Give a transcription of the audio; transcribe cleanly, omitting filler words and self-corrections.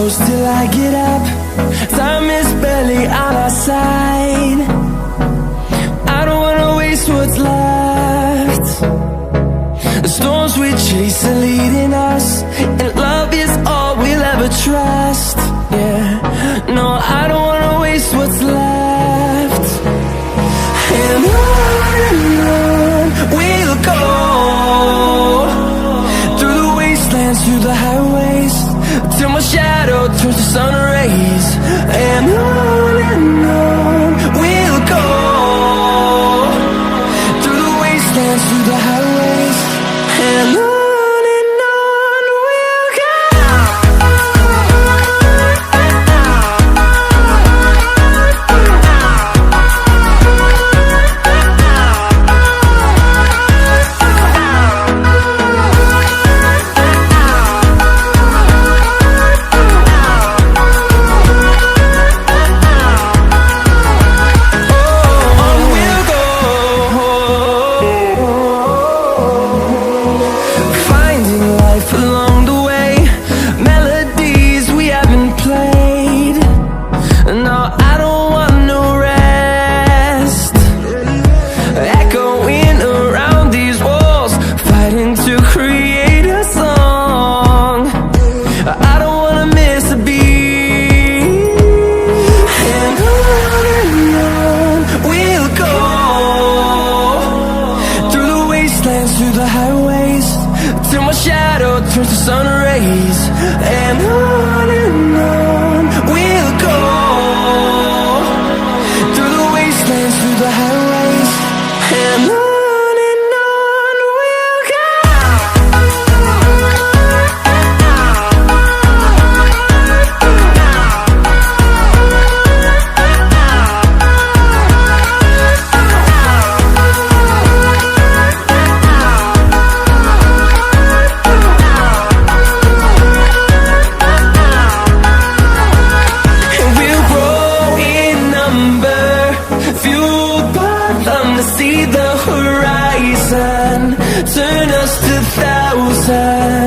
close till I get up. Time is barely on our side. I don't wanna waste what's left. The storms we chase are leading us, and love is all we'll ever trust. Yeah, no, I don't wanna waste what's left. And on we'll go, through the wastelands, through the highways, till my shadow turns to sun rays. And on we'll go, through the wastelands, through the highways, and on we'll go. Through the highways, till my shadow turns to sun rays. And on we'll go, through the wastelands, through the highways, and on we'll go. See the horizon, turn us to thousands.